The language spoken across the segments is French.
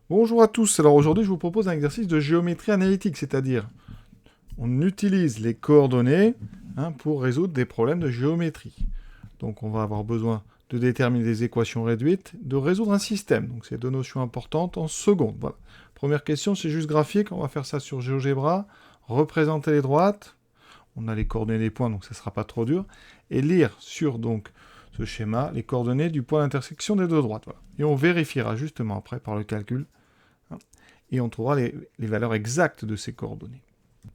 Bonjour à tous, alors aujourd'hui je vous propose un exercice de géométrie analytique, c'est-à-dire on utilise les coordonnées pour résoudre des problèmes de géométrie. Donc on va avoir besoin de déterminer des équations réduites, de résoudre un système. Donc c'est deux notions importantes en seconde. Voilà. Première question, c'est juste graphique, on va faire ça sur GeoGebra, représenter les droites, on a les coordonnées des points donc ça ne sera pas trop dur, et lire sur donc ce schéma les coordonnées du point d'intersection des deux droites. Voilà. Et on vérifiera justement après par le calcul et on trouvera les valeurs exactes de ces coordonnées.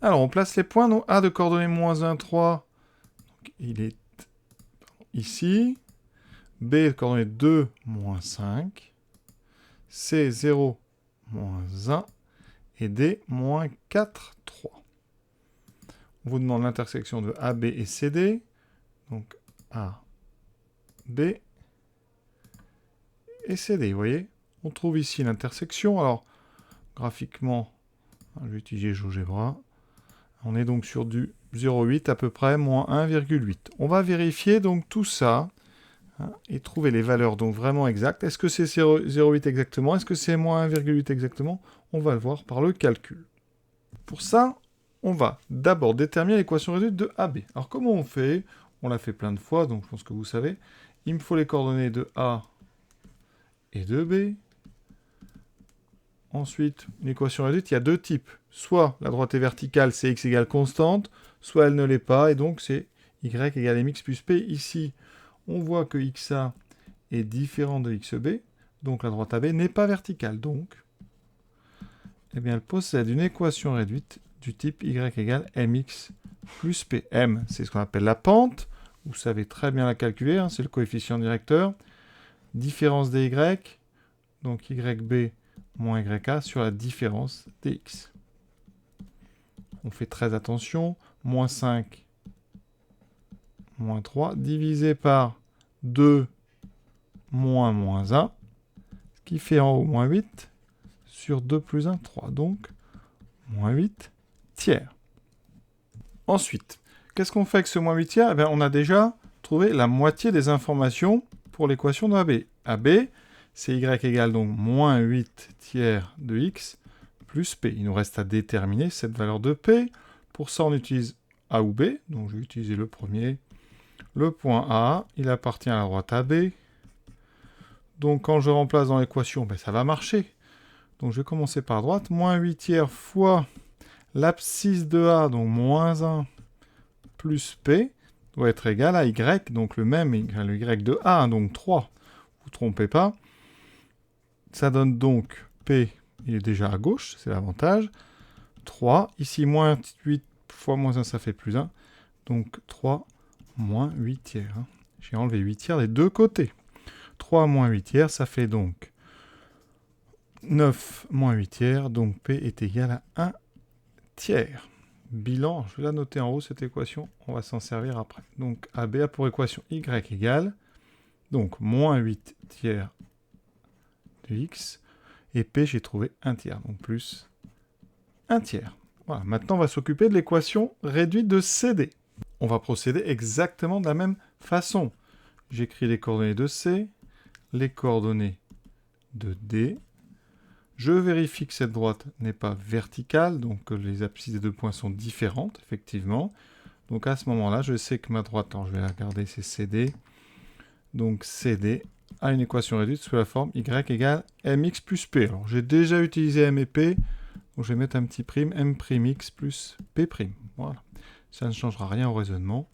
Alors, on place les points. Donc, A de coordonnées moins 1, 3, donc, il est ici. B de coordonnées 2, moins 5. C, 0, moins 1. Et D, moins 4, 3. On vous demande l'intersection de AB et CD. Donc, A, B et CD. Vous voyez, on trouve ici l'intersection. Alors, graphiquement, je vais utiliser GeoGebra. On est donc sur du 0,8 à peu près, moins 1,8. On va vérifier donc tout ça et trouver les valeurs donc vraiment exactes. Est-ce que c'est 0,8 exactement? Est-ce que c'est moins 1,8 exactement? On va le voir par le calcul. Pour ça, on va d'abord déterminer l'équation réduite de AB. Alors comment on fait? On l'a fait plein de fois, donc je pense que vous savez. Il me faut les coordonnées de A et de B. Ensuite, une équation réduite, il y a deux types. Soit la droite est verticale, c'est x égale constante, soit elle ne l'est pas, et donc c'est y égale mx plus p. Ici, on voit que xa est différent de xb, donc la droite AB n'est pas verticale. Donc, eh bien, elle possède une équation réduite du type y égale mx plus p. M, c'est ce qu'on appelle la pente. Vous savez très bien la calculer, c'est le coefficient directeur. Différence des y, donc yb moins YA sur la différence dx. On fait très attention. Moins 5, moins 3, divisé par 2, moins 1, ce qui fait en haut moins 8, sur 2 plus 1, 3. Donc, moins 8 tiers. Ensuite, qu'est-ce qu'on fait avec ce moins 8 tiers? Eh bien, on a déjà trouvé la moitié des informations pour l'équation de AB. AB, c'est y égale donc moins 8 tiers de x plus p. Il nous reste à déterminer cette valeur de p. Pour ça, on utilise A ou B. Donc, je vais utiliser le premier. Le point A, il appartient à la droite AB. Donc, quand je remplace dans l'équation, ça va marcher. Donc, je vais commencer par droite. Moins 8 tiers fois l'abscisse de A, donc moins 1 plus p, doit être égal à y, donc le même, le y de A, donc 3. Vous ne trompez pas. Ça donne donc P, il est déjà à gauche, c'est l'avantage. 3, ici moins 8 fois moins 1, ça fait plus 1. Donc 3 moins 8 tiers. J'ai enlevé 8 tiers des deux côtés. 3 moins 8 tiers, ça fait donc 9 moins 8 tiers, donc P est égal à 1 tiers. Bilan, je vais la noter en haut, cette équation, on va s'en servir après. Donc AB a pour équation y égale, donc moins 8 tiers de x, et P, j'ai trouvé 1 tiers, donc plus 1 tiers. Voilà, maintenant on va s'occuper de l'équation réduite de CD. On va procéder exactement de la même façon. J'écris les coordonnées de C, les coordonnées de D. Je vérifie que cette droite n'est pas verticale, donc que les abscisses des deux points sont différentes, effectivement. Donc à ce moment-là, je sais que ma droite, alors je vais la regarder, c'est CD. Donc CD a une équation réduite sous la forme y égale mx plus p. Alors j'ai déjà utilisé m et p, donc je vais mettre un petit prime, m' x plus p'. Voilà. Ça ne changera rien au raisonnement.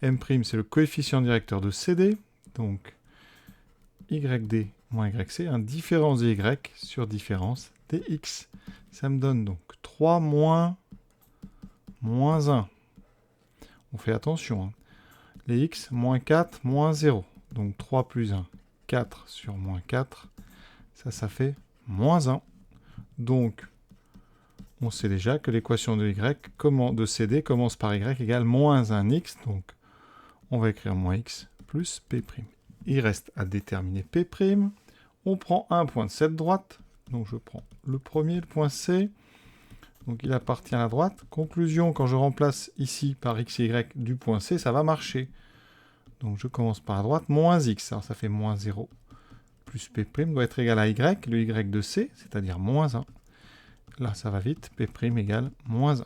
M', c'est le coefficient directeur de CD, donc yd moins yc, différence de y sur différence dx. Ça me donne donc 3 moins 1. On fait attention. Les x, moins 4, moins 0. Donc 3 plus 1, 4 sur moins 4. Ça fait moins 1. Donc, on sait déjà que l'équation de y, de CD commence par y égale moins 1x. Donc, on va écrire moins x plus p'. Il reste à déterminer p'. On prend un point de cette droite. Donc, je prends le premier, le point C. Donc, il appartient à la droite. Conclusion, quand je remplace ici par x et y du point C, ça va marcher. Donc, je commence par la droite, moins x. Alors, ça fait moins 0 plus P' doit être égal à Y, le Y de C, c'est-à-dire moins 1. Là, ça va vite, P' égale moins 1.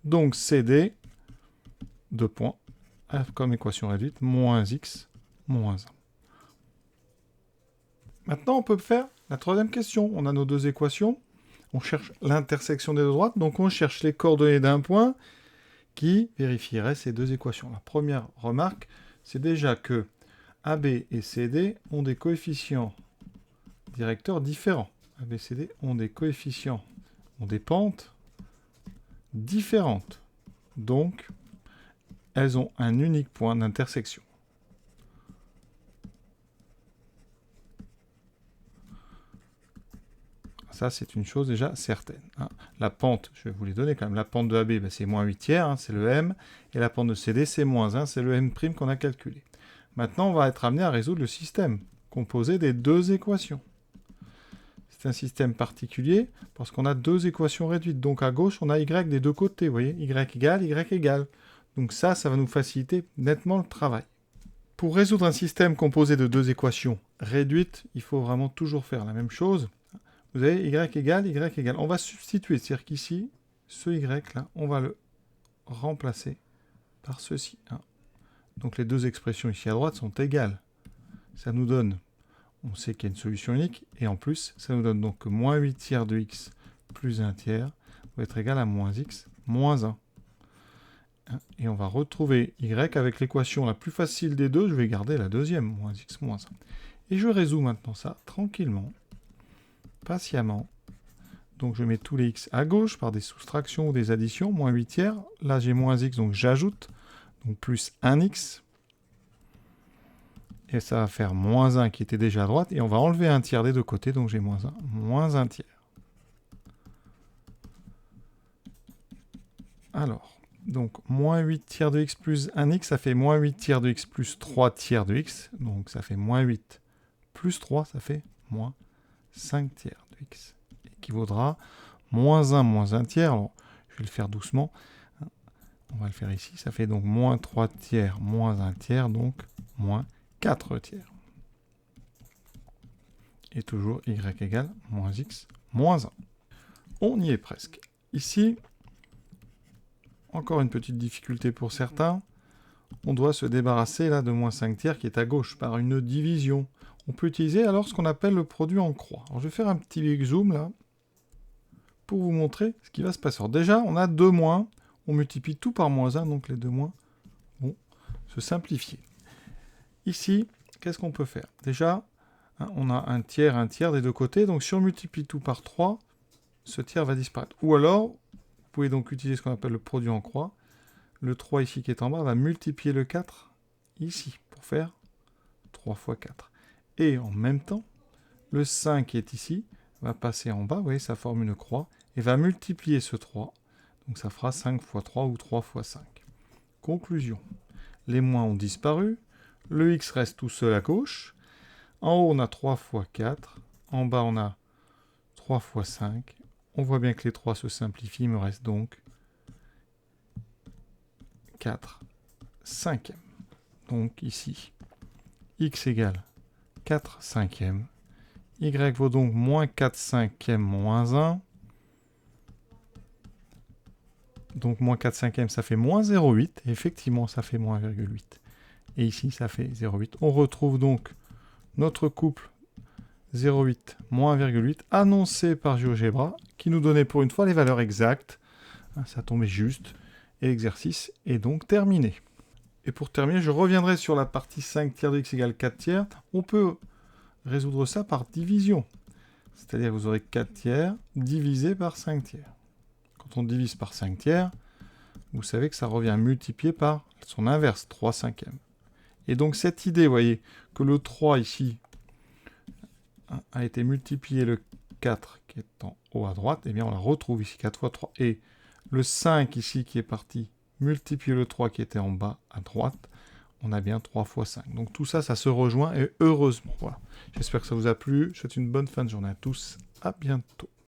Donc, CD, 2 points, comme équation réduite, moins X, moins 1. Maintenant, on peut faire la troisième question. On a nos deux équations. On cherche l'intersection des deux droites. Donc, on cherche les coordonnées d'un point qui vérifierait ces deux équations. La première remarque, c'est déjà que AB et CD ont des coefficients directeurs différents. AB et CD ont des coefficients, ont des pentes différentes. Donc, elles ont un unique point d'intersection. Ça, c'est une chose déjà certaine. La pente, je vais vous les donner quand même. La pente de AB, c'est moins 8 tiers, c'est le M. Et la pente de CD, c'est moins 1, c'est le M' qu'on a calculé. Maintenant, on va être amené à résoudre le système composé des deux équations. C'est un système particulier parce qu'on a deux équations réduites. Donc à gauche, on a Y des deux côtés. Vous voyez, Y égale, Y égale. Donc ça va nous faciliter nettement le travail. Pour résoudre un système composé de deux équations réduites, il faut vraiment toujours faire la même chose. Vous avez Y égale, Y égale. On va substituer, c'est-à-dire qu'ici, ce Y là, on va le remplacer par ceci. Donc les deux expressions ici à droite sont égales. Ça nous donne, on sait qu'il y a une solution unique, et en plus, ça nous donne donc que moins 8 tiers de X plus 1 tiers va être égal à moins X moins 1. Et on va retrouver Y avec l'équation la plus facile des deux. Je vais garder la deuxième, moins X moins 1. Et je résous maintenant ça tranquillement, patiemment. Donc je mets tous les X à gauche par des soustractions ou des additions, moins 8 tiers. Là j'ai moins X, donc j'ajoute. Donc plus 1x. Et ça va faire moins 1 qui était déjà à droite. Et on va enlever un tiers des deux côtés. Donc j'ai moins 1 tiers. Alors, donc moins 8 tiers de x plus 1x, ça fait moins 8 tiers de x plus 3 tiers de x. Donc ça fait moins 8 plus 3, ça fait moins 5 tiers de x. Qui vaudra moins 1 tiers. Alors, je vais le faire doucement. On va le faire ici. Ça fait donc moins 3 tiers, moins 1 tiers, donc moins 4 tiers. Et toujours y égale moins x moins 1. On y est presque. Ici, encore une petite difficulté pour certains. On doit se débarrasser là de moins 5 tiers qui est à gauche par une division. On peut utiliser alors ce qu'on appelle le produit en croix. Alors je vais faire un petit big zoom là pour vous montrer ce qui va se passer. Alors déjà, on a 2 moins. On multiplie tout par moins 1, donc les 2 moins vont se simplifier. Ici, qu'est-ce qu'on peut faire? Déjà, on a un tiers des deux côtés. Donc si on multiplie tout par 3, ce tiers va disparaître. Ou alors, vous pouvez donc utiliser ce qu'on appelle le produit en croix. Le 3 ici qui est en bas va multiplier le 4 ici pour faire 3 fois 4. Et en même temps, le 5 qui est ici va passer en bas, vous voyez, ça forme une croix, et va multiplier ce 3. Donc ça fera 5 fois 3 ou 3 fois 5. Conclusion. Les moins ont disparu. Le x reste tout seul à gauche. En haut, on a 3 fois 4. En bas, on a 3 fois 5. On voit bien que les 3 se simplifient. Il me reste donc 4 cinquièmes. Donc ici, x égale 4 cinquièmes. Y vaut donc moins 4 cinquièmes moins 1. Donc moins 4 cinquièmes, ça fait moins 0,8. Et effectivement, ça fait moins 1,8. Et ici, ça fait 0,8. On retrouve donc notre couple 0,8 moins 1,8 annoncé par GeoGebra, qui nous donnait pour une fois les valeurs exactes. Ça tombait juste. Et l'exercice est donc terminé. Et pour terminer, je reviendrai sur la partie 5 tiers de x égale 4 tiers. On peut résoudre ça par division. C'est-à-dire que vous aurez 4 tiers divisé par 5 tiers. Quand on divise par 5 tiers, vous savez que ça revient multiplié par son inverse, 3 cinquièmes. Et donc cette idée, vous voyez, que le 3 ici a été multiplié le 4 qui est en haut à droite, eh bien on la retrouve ici, 4 fois 3. Et le 5 ici qui est parti multiplier le 3 qui était en bas à droite, on a bien 3 fois 5. Donc tout ça, ça se rejoint et heureusement. Voilà. J'espère que ça vous a plu. Je vous souhaite une bonne fin de journée à tous. À bientôt.